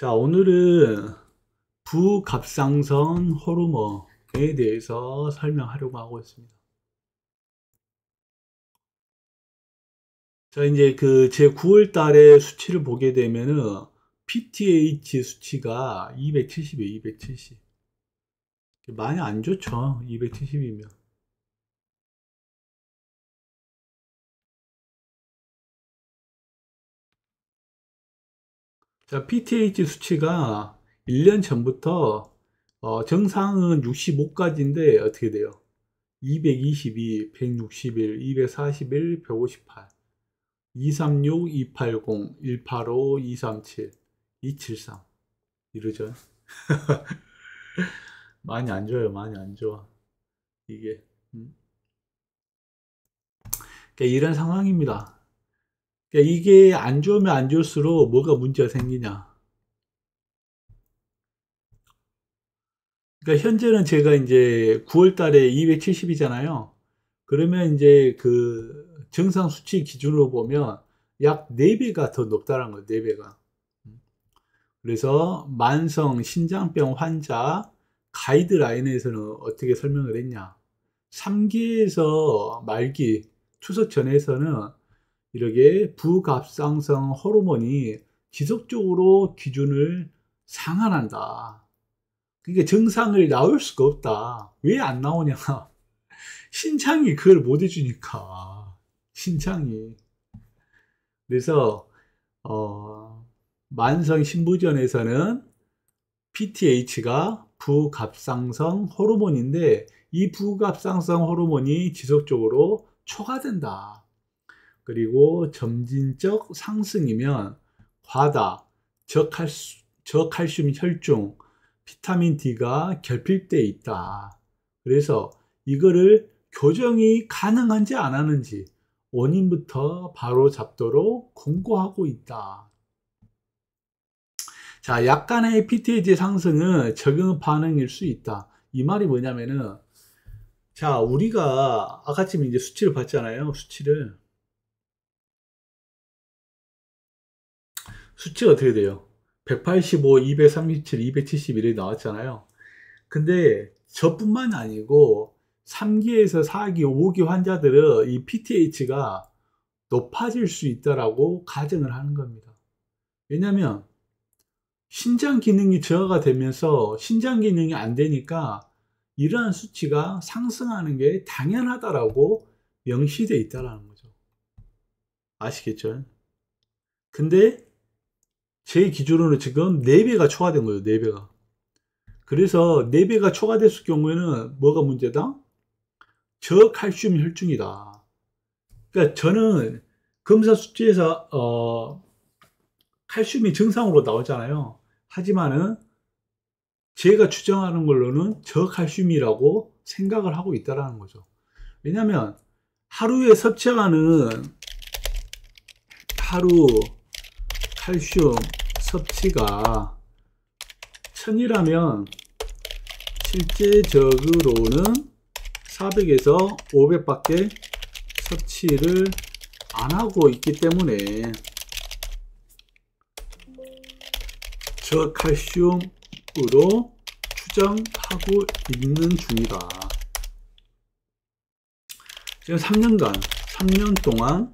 자, 오늘은 부갑상선 호르몬에 대해서 설명하려고 하고 있습니다. 자, 이제 제 9월 달에 수치를 보게 되면은 PTH 수치가 270이에요, 270. 많이 안 좋죠, 270이면. 자, PTH 수치가 1년 전부터 정상은 65까지인데 어떻게 돼요? 222, 161, 241, 158. 236, 280, 185, 237, 273 이러죠. 많이 안 좋아요. 많이 안 좋아. 이게 그러니까 이런 상황입니다. 그러니까 이게 안 좋으면 안 좋을수록 뭐가 문제가 생기냐. 그러니까 현재는 제가 이제 9월 달에 270이잖아요. 그러면 이제 정상 수치 기준으로 보면 약 4배가 더 높다는 거예요. 4배가. 그래서 만성 신장병 환자 가이드라인에서는 어떻게 설명을 했냐. 3기에서 말기, 투석 전에서는 이렇게 부갑상선 호르몬이 지속적으로 기준을 상한한다. 그러니까 정상을 나올 수가 없다. 왜 안 나오냐. 신장이 그걸 못 해주니까. 신장이. 그래서, 만성 신부전에서는 PTH가 부갑상선 호르몬인데 이 부갑상선 호르몬이 지속적으로 초과된다. 그리고 점진적 상승이면 과다, 저칼슘 혈중, 비타민 D가 결핍되어 있다. 그래서 이거를 교정이 가능한지 안 하는지 원인부터 바로 잡도록 권고하고 있다. 자, 약간의 PTH 상승은 적응 반응일 수 있다. 이 말이 뭐냐면은, 자, 우리가 아까쯤 이제 수치를 봤잖아요. 수치가 어떻게 돼요? 185, 237, 271이 나왔잖아요. 근데 저뿐만 아니고 3기에서 4기, 5기 환자들은 이 PTH가 높아질 수 있다라고 가정을 하는 겁니다. 왜냐면 신장 기능이 저하가 되면서 신장 기능이 안 되니까 이러한 수치가 상승하는 게 당연하다라고 명시되어 있다는 거죠. 아시겠죠? 근데 제 기준으로 지금 4배가 초과된 거예요. 4배가. 그래서 4배가 초과됐을 경우에는 뭐가 문제다? 저칼슘 혈중이다. 그러니까 저는 검사 수치에서 칼슘이 정상으로 나오잖아요. 하지만은 제가 추정하는 걸로는 저칼슘이라고 생각을 하고 있다는 거죠. 왜냐하면 하루에 섭취하는 하루 칼슘 섭취가 1000이라면 실제적으로는 400에서 500밖에 섭취를 안 하고 있기 때문에 저칼슘으로 추정하고 있는 중이다. 지금 3년 동안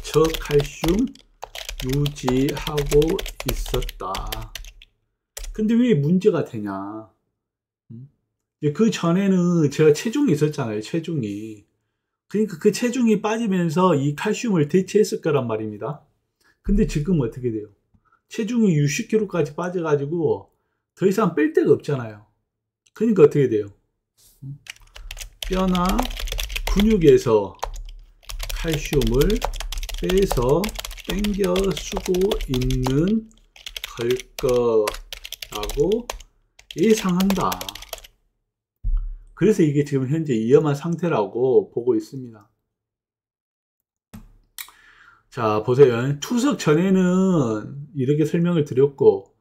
저칼슘 유지하고 있었다. 근데 왜 문제가 되냐? 그 전에는 제가 체중이 있었잖아요. 체중이. 그러니까 그 체중이 빠지면서 이 칼슘을 대체했을 거란 말입니다. 근데 지금 어떻게 돼요? 체중이 60kg까지 빠져가지고 더 이상 뺄 데가 없잖아요. 그러니까 어떻게 돼요? 뼈나 근육에서 칼슘을 빼서 땡겨 쓰고 있는 걸 거라고 예상한다. 그래서 이게 지금 현재 위험한 상태라고 보고 있습니다. 자, 보세요. 투석 전에는 이렇게 설명을 드렸고,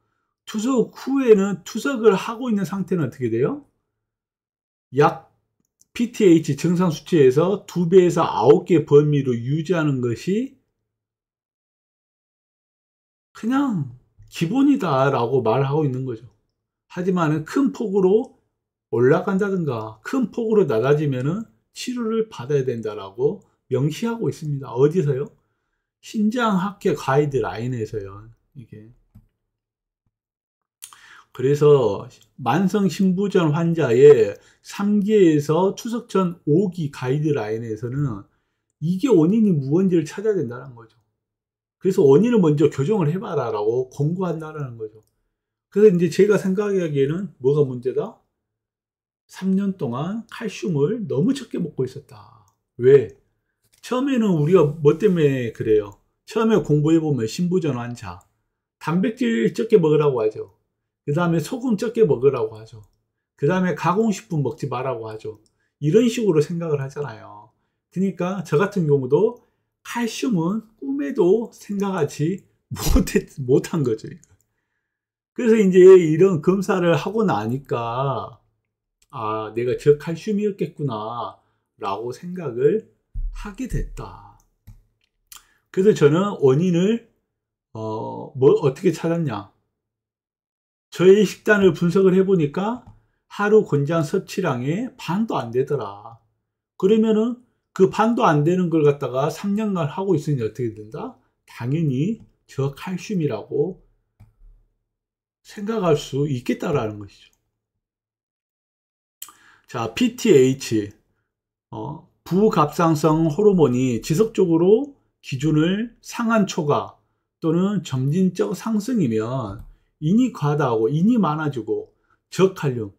투석 후에는 투석을 하고 있는 상태는 어떻게 돼요? 약 PTH 정상 수치에서 2배에서 9개 범위로 유지하는 것이 그냥 기본이다라고 말하고 있는 거죠. 하지만 큰 폭으로 올라간다든가 큰 폭으로 낮아지면은 치료를 받아야 된다라고 명시하고 있습니다. 어디서요? 신장학회 가이드라인에서요. 이게. 그래서 만성 신부전 환자의 3기에서 추석 전 5기 가이드라인에서는 이게 원인이 무언지를 찾아야 된다는 거죠. 그래서 원인을 먼저 교정을 해봐라라고 권고한다는 거죠. 그래서 이제 제가 생각하기에는 뭐가 문제다? 3년 동안 칼슘을 너무 적게 먹고 있었다. 왜? 처음에는 우리가 뭐 때문에 그래요? 처음에 공부해보면 신부전 환자 단백질 적게 먹으라고 하죠. 그 다음에 소금 적게 먹으라고 하죠. 그 다음에 가공식품 먹지 말라고 하죠. 이런 식으로 생각을 하잖아요. 그러니까 저 같은 경우도 칼슘은 꿈에도 생각하지 못한 거죠. 그래서 이제 이런 검사를 하고 나니까 아, 내가 저칼슘이었겠구나 라고 생각을 하게 됐다. 그래서 저는 원인을 어떻게 찾았냐? 저의 식단을 분석을 해보니까 하루 권장 섭취량의 반도 안 되더라. 그러면은 그 반도 안 되는 걸 갖다가 3년간 하고 있으니 어떻게 된다? 당연히 저칼슘이라고 생각할 수 있겠다라는 것이죠. 자, PTH, 부갑상성 호르몬이 지속적으로 기준을 상한 초과 또는 점진적 상승이면 인이 과다하고 인이 많아지고 저칼륨,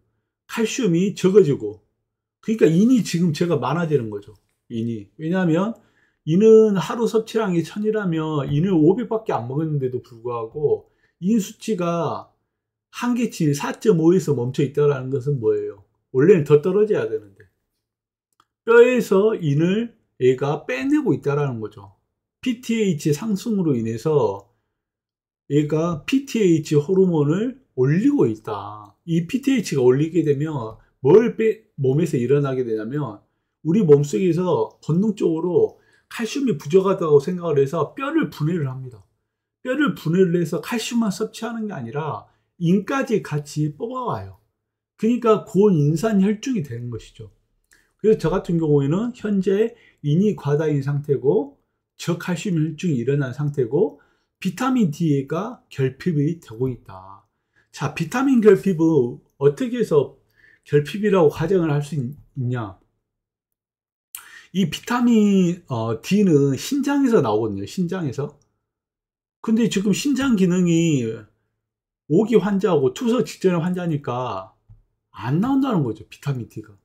칼슘이 적어지고 그러니까 인이 지금 제가 많아지는 거죠. 인이. 왜냐하면 인은 하루 섭취량이 1000이라면 인을 500밖에 안 먹었는데도 불구하고 인 수치가 한계치 4.5에서 멈춰 있다는 것은 뭐예요? 원래는 더 떨어져야 되는데 뼈에서 인을 얘가 빼내고 있다는 거죠. PTH 상승으로 인해서 얘가 PTH 호르몬을 올리고 있다. 이 PTH가 올리게 되면 뭘 몸에서 일어나게 되냐면 우리 몸속에서 본능적으로 칼슘이 부족하다고 생각을 해서 뼈를 분해를 합니다. 뼈를 분해를 해서 칼슘만 섭취하는 게 아니라 인까지 같이 뽑아와요. 그러니까 고인산 혈중이 되는 것이죠. 그래서 저 같은 경우에는 현재 인이 과다인 상태고 저칼슘 혈중이 일어난 상태고 비타민 D가 결핍이 되고 있다. 자, 비타민 결핍은 어떻게 해서 결핍이라고 가정을 할 수 있냐? 이 비타민 D는 신장에서 나오거든요. 신장에서. 근데 지금 신장 기능이 5기 환자하고 투석 직전의 환자니까 안 나온다는 거죠. 비타민 D가.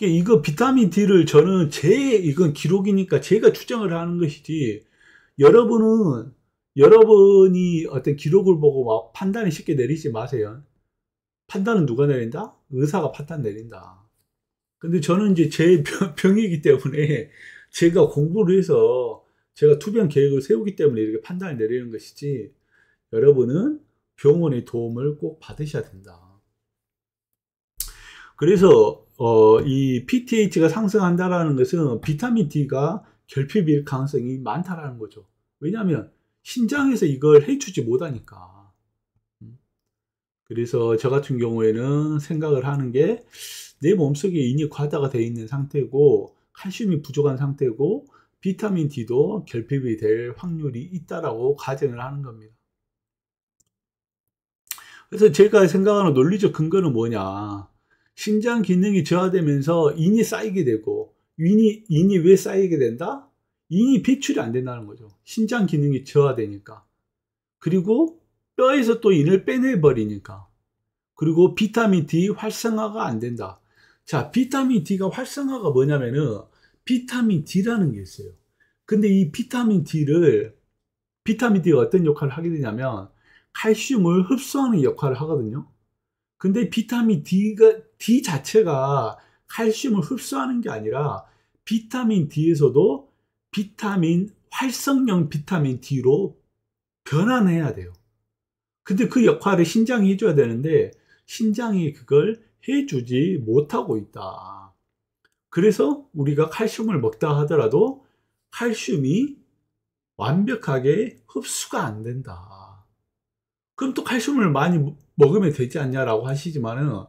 이거 비타민 D를 저는 이건 기록이니까 제가 추정을 하는 것이지, 여러분이 어떤 기록을 보고 막 판단을 쉽게 내리지 마세요. 판단은 누가 내린다? 의사가 판단 내린다. 근데 저는 이제 제 병이기 때문에 제가 공부를 해서 제가 투병 계획을 세우기 때문에 이렇게 판단을 내리는 것이지, 여러분은 병원의 도움을 꼭 받으셔야 된다. 그래서 이 PTH가 상승한다라는 것은 비타민 D가 결핍일 가능성이 많다라는 거죠. 왜냐하면 신장에서 이걸 해주지 못하니까. 그래서 저 같은 경우에는 생각을 하는 게 내 몸속에 인이 과다가 되어 있는 상태고 칼슘이 부족한 상태고 비타민 D도 결핍이 될 확률이 있다라고 가정을 하는 겁니다. 그래서 제가 생각하는 논리적 근거는 뭐냐? 신장 기능이 저하되면서 인이 쌓이게 되고, 인이 왜 쌓이게 된다? 인이 배출이 안 된다는 거죠. 신장 기능이 저하되니까. 그리고 뼈에서 또 인을 빼내버리니까. 그리고 비타민 D 활성화가 안 된다. 자, 비타민 D가 활성화가 뭐냐면은 비타민 D라는 게 있어요. 근데 이 비타민 D가 어떤 역할을 하게 되냐면 칼슘을 흡수하는 역할을 하거든요. 근데 비타민 D 자체가 칼슘을 흡수하는 게 아니라 비타민 D에서도 활성형 비타민 D로 변환해야 돼요. 근데 그 역할을 신장이 해줘야 되는데 신장이 그걸 해주지 못하고 있다. 그래서 우리가 칼슘을 먹다 하더라도 칼슘이 완벽하게 흡수가 안 된다. 그럼 또 칼슘을 많이 먹으면 되지 않냐라고 하시지만은,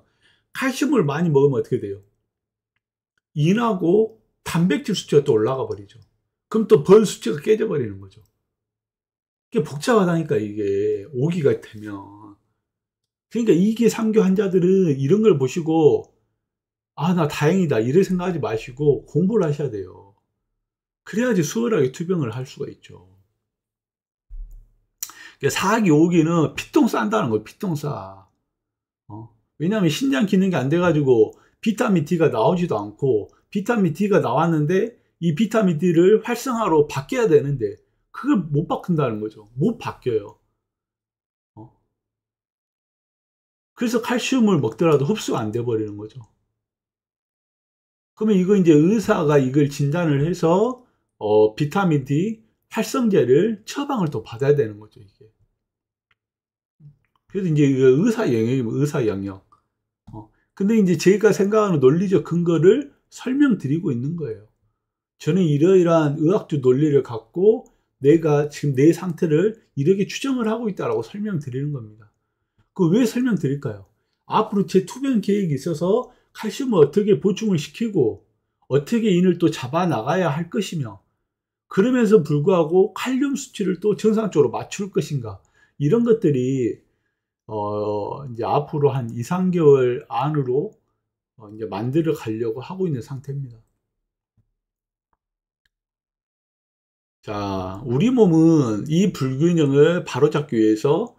칼슘을 많이 먹으면 어떻게 돼요? 인하고 단백질 수치가 또 올라가 버리죠. 그럼 또 벌 수치가 깨져 버리는 거죠. 이게 복잡하다니까, 이게 오기가 되면. 그러니까 이게 삼교 환자들은 이런 걸 보시고 아, 나 다행이다 이래 생각하지 마시고 공부를 하셔야 돼요. 그래야지 수월하게 투병을 할 수가 있죠. 그러니까 4기 5기는 피똥 싼다는 거예요. 피똥 싸. 왜냐하면 신장 기능이 안 돼가지고 비타민 D가 나오지도 않고, 비타민 D가 나왔는데 이 비타민 D를 활성화로 바뀌어야 되는데 그걸 못 바꾼다는 거죠. 못 바뀌어요. 그래서 칼슘을 먹더라도 흡수가 안 돼 버리는 거죠. 그러면 이거 이제 의사가 이걸 진단을 해서 비타민 D 활성제를 처방을 또 받아야 되는 거죠, 이게. 그래서 이제 이거 의사 영역이면 의사 영역. 근데 이제 제가 생각하는 논리적 근거를 설명드리고 있는 거예요. 저는 이러이러한 의학적 논리를 갖고 내가 지금 내 상태를 이렇게 추정을 하고 있다라고 설명드리는 겁니다. 그 왜 설명드릴까요? 앞으로 제 투병 계획이 있어서 칼슘을 어떻게 보충을 시키고 어떻게 인을 또 잡아 나가야 할 것이며, 그러면서 불구하고 칼륨 수치를 또 정상적으로 맞출 것인가, 이런 것들이 이제 앞으로 한 2, 3개월 안으로 이제 만들어 가려고 하고 있는 상태입니다. 자, 우리 몸은 이 불균형을 바로잡기 위해서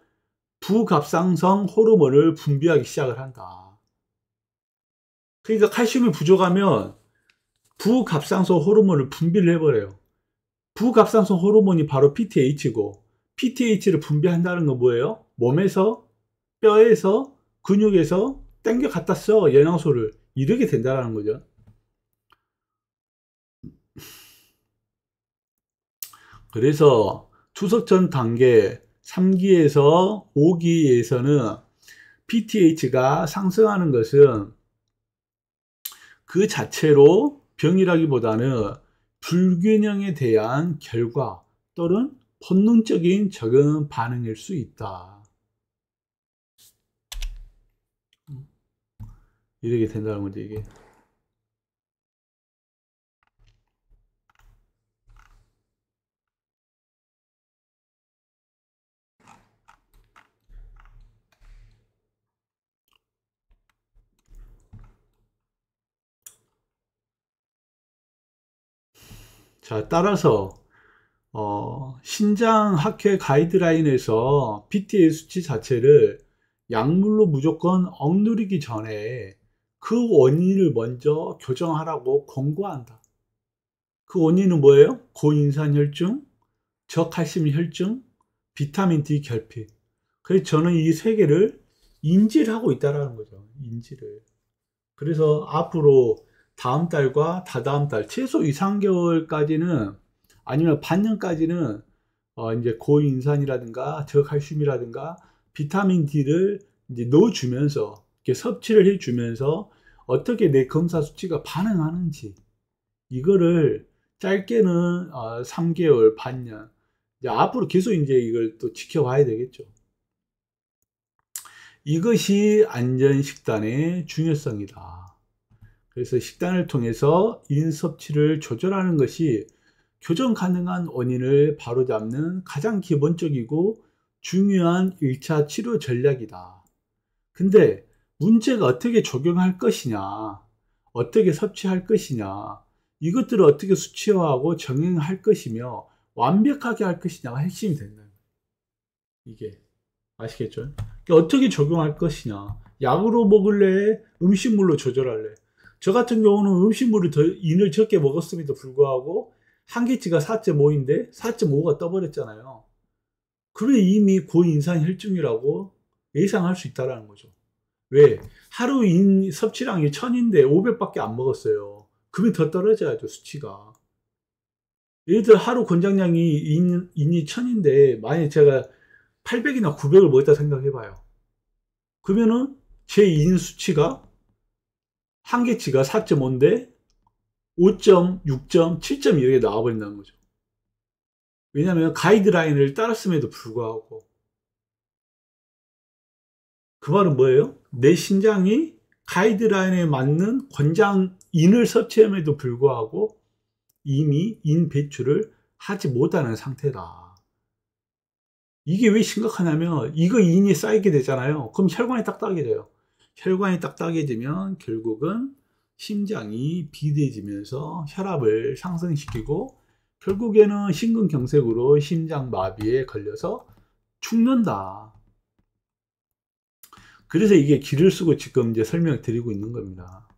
부갑상성 호르몬을 분비하기 시작을 한다. 그러니까 칼슘이 부족하면 부갑상성 호르몬을 분비를 해버려요. 부갑상성 호르몬이 바로 PTH고, PTH를 분비한다는 건 뭐예요? 몸에서, 뼈에서, 근육에서 땡겨 갖다 써, 영양소를. 이렇게 된다는 거죠. 그래서 추석 전 단계 3기에서 5기에서는 PTH가 상승하는 것은 그 자체로 병이라기보다는 불균형에 대한 결과 또는 본능적인 적응 반응일 수 있다. 이렇게 된다는 거죠, 이게. 자, 따라서 신장학회 가이드라인에서 PTA 수치 자체를 약물로 무조건 억누르기 전에 그 원인을 먼저 교정하라고 권고한다. 그 원인은 뭐예요? 고인산혈증, 저칼슘 혈증, 비타민 D 결핍. 그래서 저는 이 세 개를 인지를 하고 있다는 거죠. 인지를. 그래서 앞으로 다음 달과 다다음 달, 최소 2, 3개월까지는, 아니면 반년까지는 이제 고인산이라든가 저칼슘이라든가 비타민 D를 이제 넣어주면서 이렇게 섭취를 해주면서 어떻게 내 검사 수치가 반응하는지, 이거를 짧게는 3개월, 반년, 이제 앞으로 계속 이제 이걸 또 지켜봐야 되겠죠. 이것이 안전식단의 중요성이다. 그래서 식단을 통해서 인섭치를 조절하는 것이 교정 가능한 원인을 바로잡는 가장 기본적이고 중요한 1차 치료 전략이다. 근데 문제가 어떻게 적용할 것이냐, 어떻게 섭취할 것이냐, 이것들을 어떻게 수치화하고 정행할 것이며 완벽하게 할 것이냐가 핵심이 된다. 이게 아시겠죠? 그러니까 어떻게 적용할 것이냐, 약으로 먹을래, 음식물로 조절할래. 저 같은 경우는 음식물을 더 인을 적게 먹었음에도 불구하고 한계치가 4.5인데 4.5가 떠버렸잖아요. 그래 이미 고인산 혈증이라고 예상할 수 있다는 거죠. 왜? 하루 인 섭취량이 1000인데 500밖에 안 먹었어요. 그러면 더 떨어져야죠, 수치가. 예를 들어 하루 권장량이 인이 1000인데 만약에 제가 800이나 900을 먹었다 생각해봐요. 그러면은 제 인 수치가 한계치가 4.5인데 5점, 6점, 7점 이렇게 나와버린다는 거죠. 왜냐하면 가이드라인을 따랐음에도 불구하고. 그 말은 뭐예요? 내 신장이 가이드라인에 맞는 권장인을 섭취함에도 불구하고 이미 인 배출을 하지 못하는 상태다. 이게 왜 심각하냐면 이거 인이 쌓이게 되잖아요. 그럼 혈관이 딱딱해져요. 혈관이 딱딱해지면 결국은 심장이 비대해지면서 혈압을 상승시키고 결국에는 심근경색으로 심장마비에 걸려서 죽는다. 그래서 이게 길을 쓰고 지금 이제 설명드리고 있는 겁니다.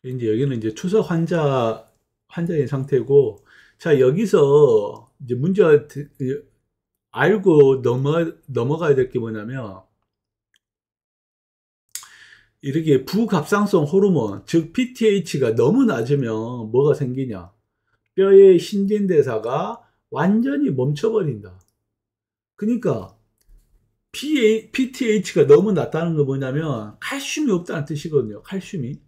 이제 여기는 이제 추석 환자인 상태고, 자, 여기서 이제 문제가 알고 넘어가야 될 게 뭐냐면, 이렇게 부갑상성 호르몬, 즉 PTH가 너무 낮으면 뭐가 생기냐? 뼈의 신진대사가 완전히 멈춰버린다. 그러니까 PTH가 너무 낮다는 건 뭐냐면 칼슘이 없다는 뜻이거든요. 칼슘이.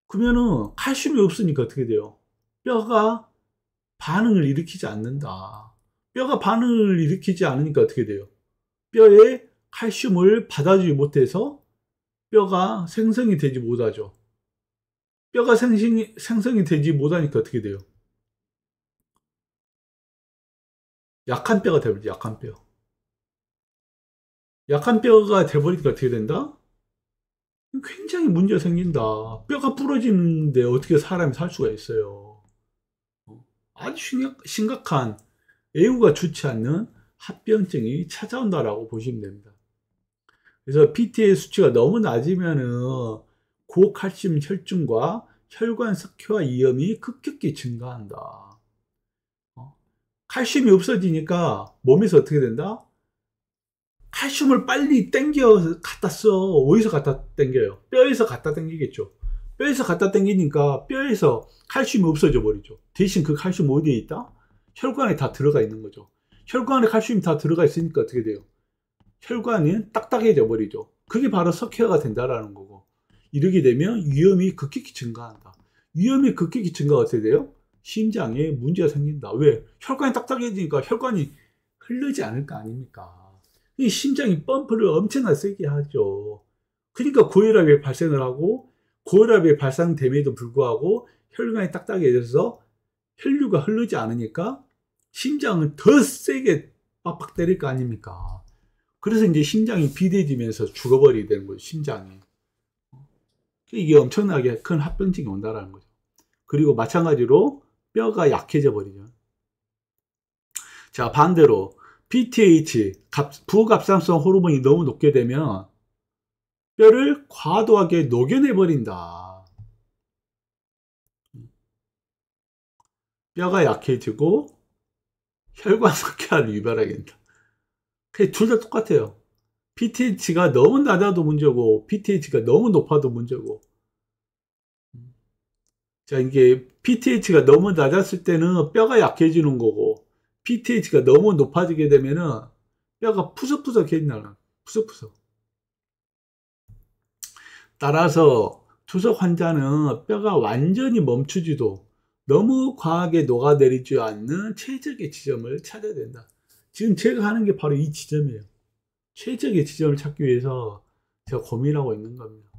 그러면은 칼슘이 없으니까 어떻게 돼요? 뼈가 반응을 일으키지 않는다. 뼈가 반응을 일으키지 않으니까 어떻게 돼요? 뼈에 칼슘을 받아주지 못해서 뼈가 생성이 되지 못하죠. 뼈가 생성이 되지 못하니까 어떻게 돼요? 약한 뼈가 돼버리죠. 약한 뼈. 약한 뼈가 돼버리니까 어떻게 된다? 굉장히 문제가 생긴다. 뼈가 부러지는데 어떻게 사람이 살 수가 있어요? 아주 심각한 애우가 좋지 않는 합병증이 찾아온다라고 보시면 됩니다. 그래서 PT의 수치가 너무 낮으면은 고칼슘 혈중과 혈관 석회화 위험이 급격히 증가한다. 칼슘이 없어지니까 몸에서 어떻게 된다? 칼슘을 빨리 땡겨 갖다 써. 어디서 갖다 땡겨요? 뼈에서 갖다 땡기겠죠. 뼈에서 갖다 땡기니까 뼈에서 칼슘이 없어져 버리죠. 대신 그 칼슘 어디에 있다? 혈관에 다 들어가 있는 거죠. 혈관에 칼슘이 다 들어가 있으니까 어떻게 돼요? 혈관이 딱딱해져 버리죠. 그게 바로 석회화가 된다라는 거고. 이렇게 되면 위험이 급격히 증가한다. 위험이 급격히 증가가 어떻게 돼요? 심장에 문제가 생긴다. 왜? 혈관이 딱딱해지니까 혈관이 흐르지 않을 거 아닙니까? 이 심장이 펌프를 엄청나게 세게 하죠. 그러니까 고혈압이 발생을 하고 고혈압이 발생됨에도 불구하고 혈관이 딱딱해져서 혈류가 흐르지 않으니까 심장은 더 세게 빡빡 때릴 거 아닙니까? 그래서 이제 심장이 비대해지면서 죽어버리게 되는 거죠, 심장이. 이게 엄청나게 큰 합병증이 온다는 거죠. 그리고 마찬가지로 뼈가 약해져 버리죠. 자, 반대로 PTH, 부갑상성 호르몬이 너무 높게 되면 뼈를 과도하게 녹여내 버린다. 뼈가 약해지고 혈관 석회화를 유발하게 된다. 둘 다 똑같아요. PTH가 너무 낮아도 문제고 PTH가 너무 높아도 문제고. 자, 이게 PTH가 너무 낮았을 때는 뼈가 약해지는 거고 PTH가 너무 높아지게 되면은 뼈가 푸석푸석해진다는, 푸석푸석. 따라서 투석 환자는 뼈가 완전히 멈추지도 너무 과하게 녹아내리지 않는 최적의 지점을 찾아야 된다. 지금 제가 하는 게 바로 이 지점이에요. 최적의 지점을 찾기 위해서 제가 고민하고 있는 겁니다.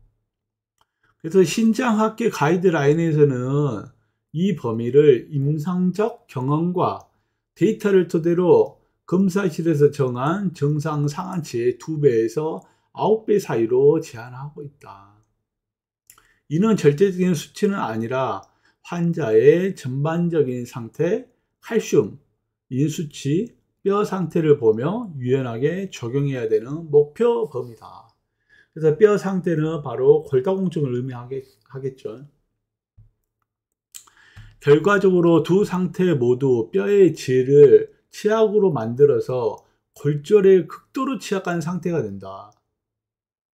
그래서 신장학계 가이드라인에서는 이 범위를 임상적 경험과 데이터를 토대로 검사실에서 정한 정상 상한치의 2배에서 9배 사이로 제한하고 있다. 이는 절대적인 수치는 아니라 환자의 전반적인 상태, 칼슘, 인수치, 뼈 상태를 보며 유연하게 적용해야 되는 목표 범위다. 그래서 뼈 상태는 바로 골다공증을 의미하겠죠. 결과적으로 두 상태 모두 뼈의 질을 취약으로 만들어서 골절에 극도로 취약한 상태가 된다.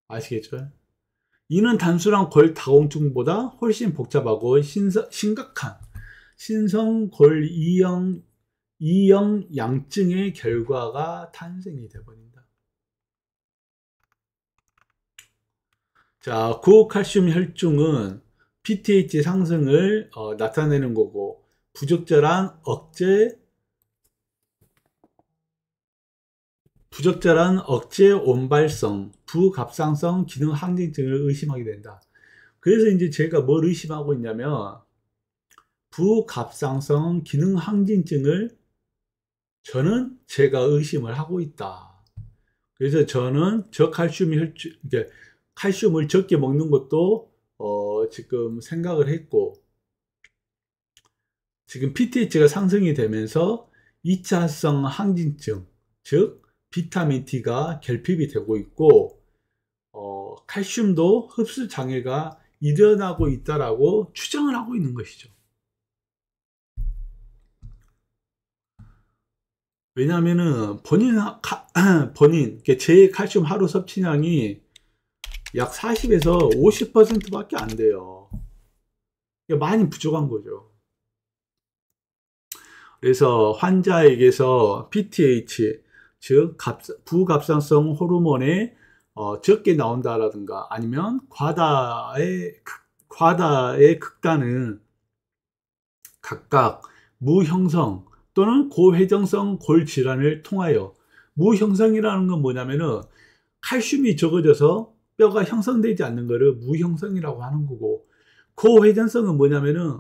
아시겠죠? 이는 단순한 골다공증보다 훨씬 복잡하고 심각한 신성골 이형 양증의 결과가 탄생이 되어버린다. 자, 고칼슘 혈중은 PTH 상승을 나타내는 거고, 부적절한 억제 온발성, 부갑상성 기능 항진증을 의심하게 된다. 그래서 이제 제가 뭘 의심하고 있냐면, 부갑상성 기능 항진증을 저는 제가 의심을 하고 있다. 그래서 저는 저칼슘 혈중, 칼슘을 적게 먹는 것도 지금 생각을 했고, 지금 PTH가 상승이 되면서 2차성 항진증, 즉 비타민 D가 결핍이 되고 있고, 칼슘도 흡수 장애가 일어나고 있다라고 추정을 하고 있는 것이죠. 왜냐하면은 본인 제 칼슘 하루 섭취량이 약 40에서 50%밖에 안 돼요. 많이 부족한 거죠. 그래서 환자에게서 PTH, 즉 부갑상성 호르몬에 적게 나온다라든가 아니면 과다의 극단은 각각 무형성 또는 고회전성 골질환을 통하여, 무형성이라는 건 뭐냐면은 칼슘이 적어져서 뼈가 형성되지 않는 것을 무형성이라고 하는 거고, 고회전성은 뭐냐면은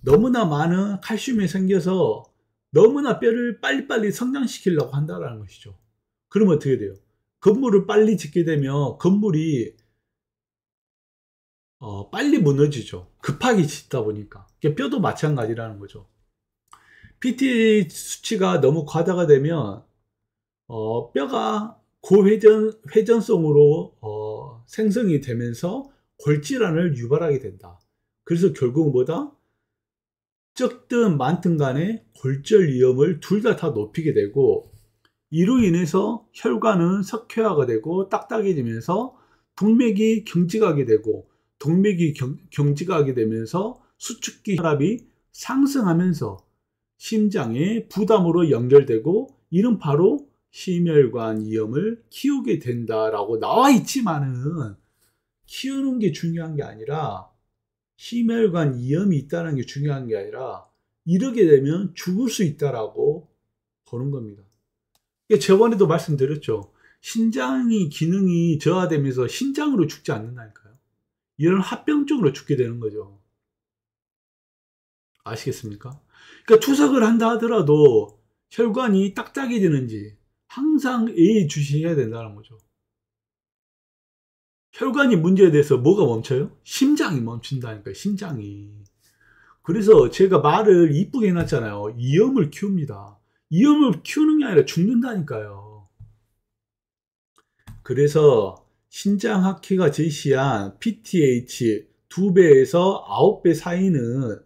너무나 많은 칼슘이 생겨서 너무나 뼈를 빨리빨리 성장시키려고 한다는 것이죠. 그러면 어떻게 돼요? 건물을 빨리 짓게 되면 건물이 빨리 무너지죠. 급하게 짓다 보니까. 뼈도 마찬가지라는 거죠. PTA 수치가 너무 과다가 되면 뼈가 회전성으로 생성이 되면서 골질환을 유발하게 된다. 그래서 결국 뭐다? 적든 많든 간에 골절 위험을 둘 다 높이게 되고, 이로 인해서 혈관은 석회화가 되고 딱딱해지면서 동맥이 경직하게 되고, 동맥이 경직하게 되면서 수축기 혈압이 상승하면서 심장에 부담으로 연결되고, 이는 바로 심혈관 위험을 키우게 된다라고 나와 있지만은, 키우는 게 중요한 게 아니라 심혈관 위험이 있다는 게 중요한 게 아니라 이러게 되면 죽을 수 있다라고 보는 겁니다. 저번에도 말씀드렸죠. 신장이 기능이 저하되면서 신장으로 죽지 않는다니까요. 이런 합병증으로 죽게 되는 거죠. 아시겠습니까? 그러니까 투석을 한다 하더라도 혈관이 딱딱해지는지 항상 예의주시해야 된다는 거죠. 혈관이 문제돼서 뭐가 멈춰요? 심장이 멈춘다니까요. 심장이. 그래서 제가 말을 이쁘게 해놨잖아요. 위험을 키웁니다. 위험을 키우는 게 아니라 죽는다니까요. 그래서 신장학회가 제시한 PTH 2배에서 9배 사이는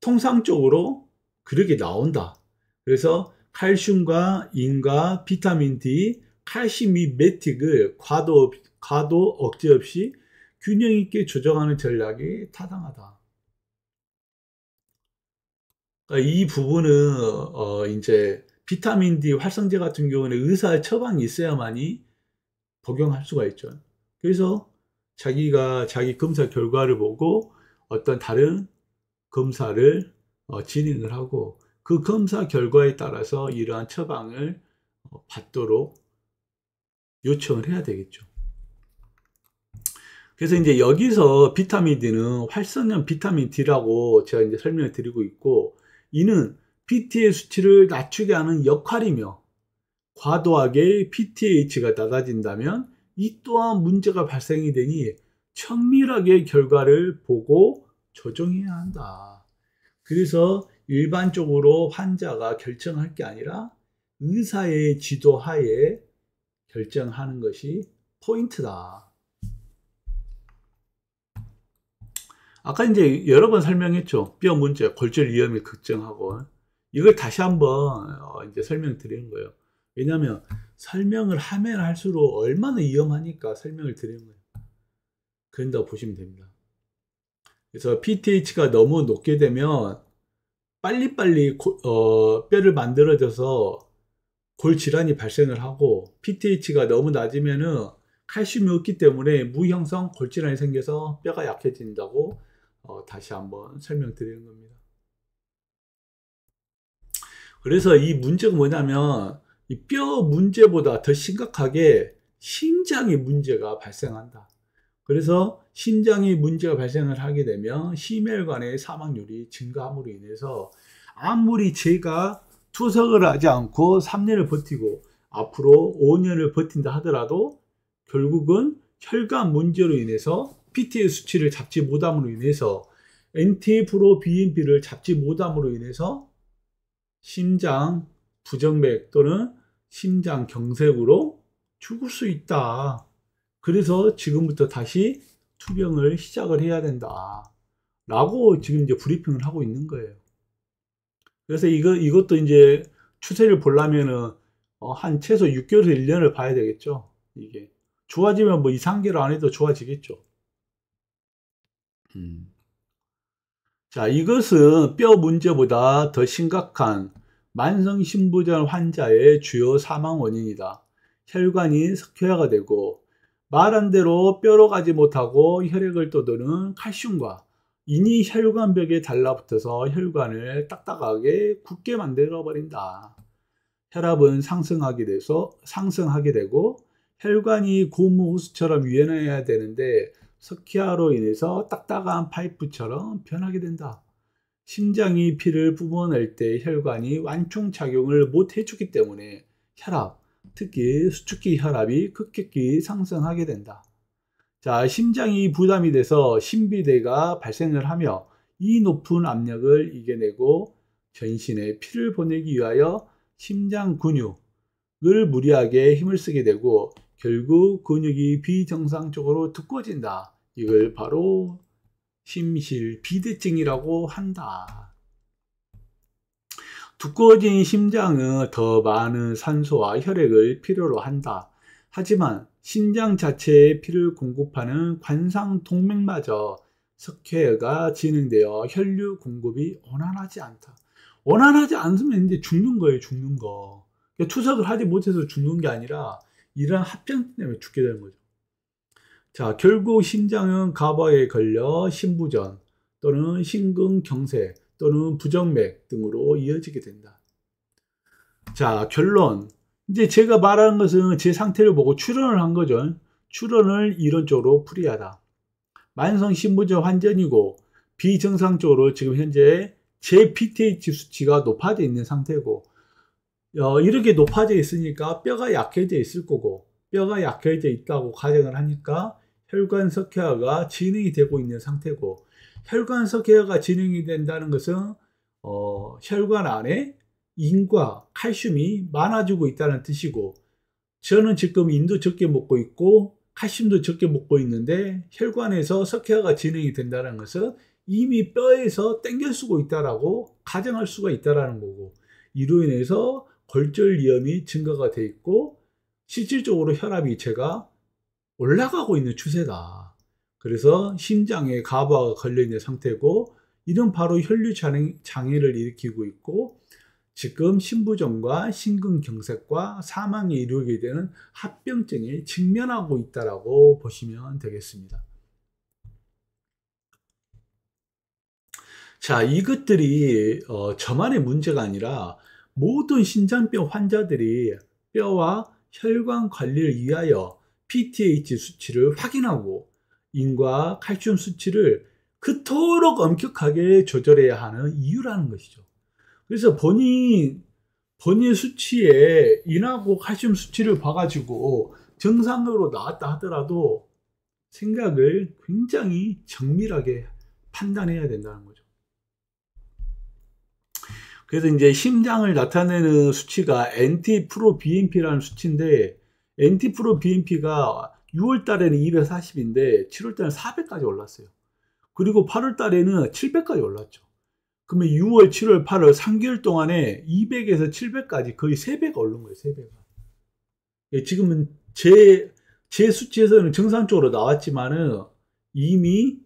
통상적으로 그렇게 나온다. 그래서 칼슘과 인과 비타민 D, 칼슘 메틱을 과도 억제 없이 균형 있게 조정하는 전략이 타당하다. 그러니까 이 부분은 이제 비타민 D 활성제 같은 경우는 의사의 처방이 있어야만이 복용할 수가 있죠. 그래서 자기가 자기 검사 결과를 보고 어떤 다른 검사를 진행을 하고, 그 검사 결과에 따라서 이러한 처방을 받도록 요청을 해야 되겠죠. 그래서 이제 여기서 비타민 D는 활성형 비타민 D라고 제가 이제 설명을 드리고 있고, 이는 PT의 수치를 낮추게 하는 역할이며, 과도하게 PTH가 낮아진다면 이 또한 문제가 발생이 되니 정밀하게 결과를 보고 조정해야 한다. 그래서 일반적으로 환자가 결정할 게 아니라 의사의 지도하에 결정하는 것이 포인트다. 아까 이제 여러 번 설명했죠. 뼈 문제, 골절 위험을 걱정하고, 이걸 다시 한번 이제 설명드리는 거예요. 왜냐하면 설명을 하면 할수록 얼마나 위험하니까 설명을 드리는 거예요. 그런다고 보시면 됩니다. 그래서 PTH가 너무 높게 되면 빨리빨리 뼈를 만들어져서 골 질환이 발생을 하고, PTH가 너무 낮으면은 칼슘이 없기 때문에 무형성 골질환이 생겨서 뼈가 약해진다고 다시 한번 설명드리는 겁니다. 그래서 이 문제가 뭐냐면 이 뼈 문제보다 더 심각하게 심장의 문제가 발생한다. 그래서 심장의 문제가 발생을 하게 되면 심혈관의 사망률이 증가함으로 인해서 아무리 제가 투석을 하지 않고 3년을 버티고 앞으로 5년을 버틴다 하더라도 결국은 혈관 문제로 인해서 PTA 수치를 잡지 못함으로 인해서 NT-proBNP를 잡지 못함으로 인해서 심장 부정맥 또는 심장 경색으로 죽을 수 있다. 그래서 지금부터 다시 투병을 시작을 해야 된다. 라고 지금 이제 브리핑을 하고 있는 거예요. 그래서 이것도 이제 추세를 보려면은 한 최소 6개월에서 1년을 봐야 되겠죠. 이게 좋아지면 뭐 2, 3개월 안에도 좋아지겠죠. 자, 이것은 뼈 문제보다 더 심각한 만성심부전 환자의 주요 사망 원인이다. 혈관이 석회화가 되고 말한 대로 뼈로 가지 못하고 혈액을 떠도는 칼슘과 인이 혈관벽에 달라붙어서 혈관을 딱딱하게 굳게 만들어 버린다. 혈압은 상승하게 되고 혈관이 고무 호스처럼 유연해야 되는데 석회화로 인해서 딱딱한 파이프처럼 변하게 된다. 심장이 피를 뿜어낼 때 혈관이 완충작용을 못 해주기 때문에 혈압, 특히 수축기 혈압이 급격히 상승하게 된다. 자, 심장이 부담이 돼서 심비대가 발생을 하며 이 높은 압력을 이겨내고 전신에 피를 보내기 위하여 심장 근육을 무리하게 힘을 쓰게 되고 결국 근육이 비정상적으로 두꺼워진다. 이걸 바로 심실비대증이라고 한다. 두꺼워진 심장은 더 많은 산소와 혈액을 필요로 한다. 하지만 심장 자체에 피를 공급하는 관상동맥마저 석회가 진행되어 혈류 공급이 원활하지 않다. 원활하지 않으면 이제 죽는 거예요, 죽는 거. 그러니까 투석을 하지 못해서 죽는 게 아니라 이런 합병 때문에 죽게 되는 거죠. 자, 결국 심장은 가봐에 걸려 심부전 또는 심근경색 또는 부정맥 등으로 이어지게 된다. 자, 결론. 이제 제가 말하는 것은 제 상태를 보고 추론을 한 거죠. 추론을 이론적으로 풀이하다. 만성 심부전 환전이고 비정상적으로 지금 현재 제 PTH 수치가 높아져 있는 상태고 이렇게 높아져 있으니까 뼈가 약해져 있을 거고 뼈가 약해져 있다고 가정을 하니까 혈관 석회화가 진행이 되고 있는 상태고 혈관 석회화가 진행이 된다는 것은 혈관 안에 인과 칼슘이 많아지고 있다는 뜻이고 저는 지금 인도 적게 먹고 있고 칼슘도 적게 먹고 있는데 혈관에서 석회화가 진행이 된다는 것은 이미 뼈에서 땡겨 쓰고 있다라고 가정할 수가 있다라는 거고 이로 인해서 골절 위험이 증가가 돼 있고 실질적으로 혈압이 제가 올라가고 있는 추세다. 그래서 심장에 가부가 걸려 있는 상태고 이런 바로 혈류 장애를 일으키고 있고 지금 심부전과 심근경색과 사망에 이르게 되는 합병증에 직면하고 있다라고 보시면 되겠습니다. 자, 이것들이 저만의 문제가 아니라 모든 심장병 환자들이 뼈와 혈관 관리를 위하여 PTH 수치를 확인하고 인과 칼슘 수치를 그토록 엄격하게 조절해야 하는 이유라는 것이죠. 그래서 본인의 수치에 인하고 칼슘 수치를 봐가지고 정상으로 나왔다 하더라도 생각을 굉장히 정밀하게 판단해야 된다는 거죠. 그래서 이제 심장을 나타내는 수치가 NT-proBNP라는 수치인데 NT-proBNP가 6월 달에는 240인데 7월 달에는 400까지 올랐어요. 그리고 8월 달에는 700까지 올랐죠. 그러면 6월, 7월, 8월 3개월 동안에 200에서 700까지 거의 3배가 오른 거예요. 3배가. 지금은 제 수치에서는 정상적으로 나왔지만은 이미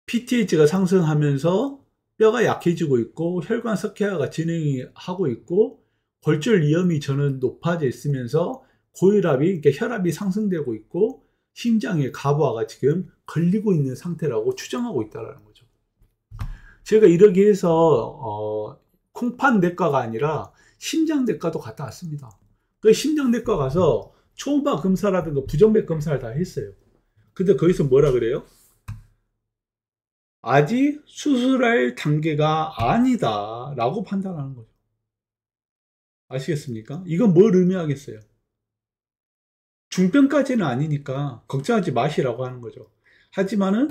PTH가 상승하면서 뼈가 약해지고 있고 혈관 석회화가 진행하고 있고 골절 위험이 저는 높아져 있으면서 고혈압이, 그러니까 혈압이 상승되고 있고 심장의 가부하가 지금 걸리고 있는 상태라고 추정하고 있다는 거죠. 제가 이렇게 해서 콩팥내과가 아니라 심장내과도 갔다 왔습니다. 그 심장내과 가서 초음파 검사라든가 부정맥 검사를 다 했어요. 근데 거기서 뭐라 그래요? 아직 수술할 단계가 아니다 라고 판단하는 거죠. 아시겠습니까? 이건 뭘 의미하겠어요? 중병까지는 아니니까 걱정하지 마시라고 하는 거죠. 하지만은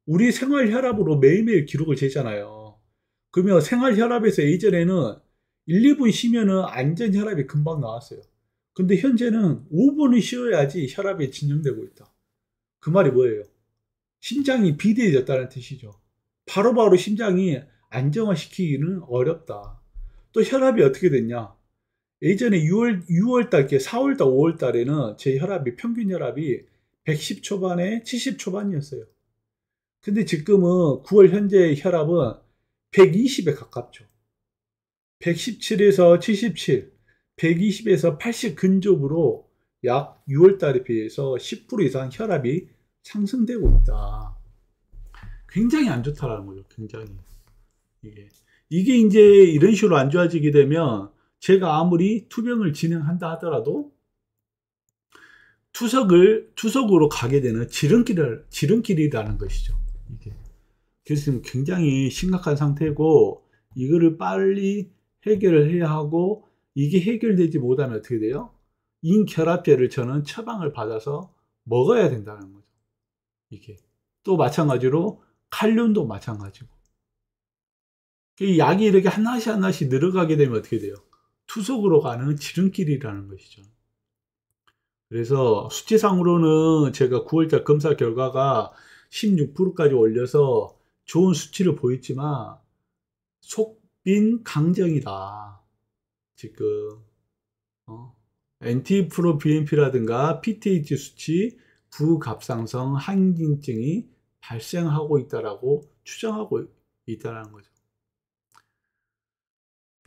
우리 생활 혈압으로 매일매일 기록을 재잖아요. 그러면 생활 혈압에서 예전에는 1, 2분 쉬면은 안전 혈압이 금방 나왔어요. 근데 현재는 5분을 쉬어야지 혈압이 진정되고 있다. 그 말이 뭐예요? 심장이 비대해졌다는 뜻이죠. 바로바로 심장이 안정화시키기는 어렵다. 또 혈압이 어떻게 됐냐? 예전에 6월달, 4월달, 5월달에는 제 혈압이, 평균 혈압이 110 초반에 70 초반이었어요. 근데 지금은 9월 현재 혈압은 120에 가깝죠. 117에서 77, 120에서 80 근접으로 약 6월달에 비해서 10% 이상 혈압이 상승되고 있다. 굉장히 안 좋다라는 거죠. 굉장히. 이게 이제 이런 식으로 안 좋아지게 되면 제가 아무리 투병을 진행한다 하더라도 투석으로 가게 되는 지름길이라는 것이죠. 그래서 지금 굉장히 심각한 상태고, 이거를 빨리 해결을 해야 하고, 이게 해결되지 못하면 어떻게 돼요? 인결합제를 저는 처방을 받아서 먹어야 된다는 거죠. 또 마찬가지로 칼륨도 마찬가지고. 이 약이 이렇게 하나씩 하나씩 늘어가게 되면 어떻게 돼요? 투석으로 가는 지름길이라는 것이죠. 그래서 수치상으로는 제가 9월달 검사 결과가 16%까지 올려서 좋은 수치를 보였지만 속빈 강정이다. 지금 NT-프로BNP라든가 PTH 수치 부갑상선 항진증이 발생하고 있다라고 추정하고 있다는 거죠.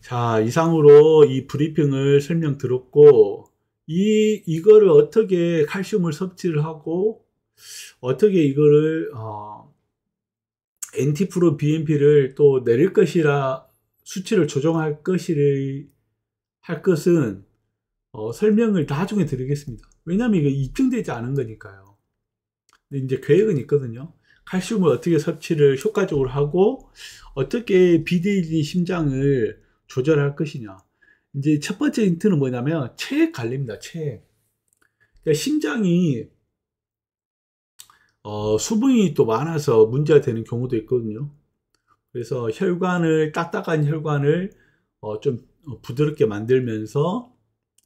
자, 이상으로 이 브리핑을 설명드렸고, 이거를 어떻게 칼슘을 섭취를 하고, 어떻게 이거를, NT-프로BNP를 또 내릴 것이라, 수치를 조정할 할 것은, 설명을 나중에 드리겠습니다. 왜냐면 이거 입증되지 않은 거니까요. 근데 이제 계획은 있거든요. 칼슘을 어떻게 섭취를 효과적으로 하고, 어떻게 비대해진 심장을 조절할 것이냐. 이제 첫 번째 힌트는 뭐냐면 체액 관리입니다. 체액. 그러니까 심장이 수분이 또 많아서 문제가 되는 경우도 있거든요. 그래서 딱딱한 혈관을 좀 부드럽게 만들면서,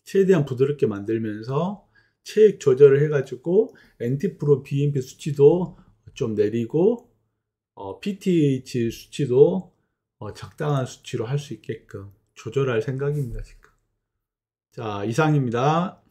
최대한 부드럽게 만들면서 체액 조절을 해가지고 NT-프로BNP 수치도 좀 내리고 PTH 수치도 적당한 수치로 할 수 있게끔 조절할 생각입니다. 지금. 자, 이상입니다.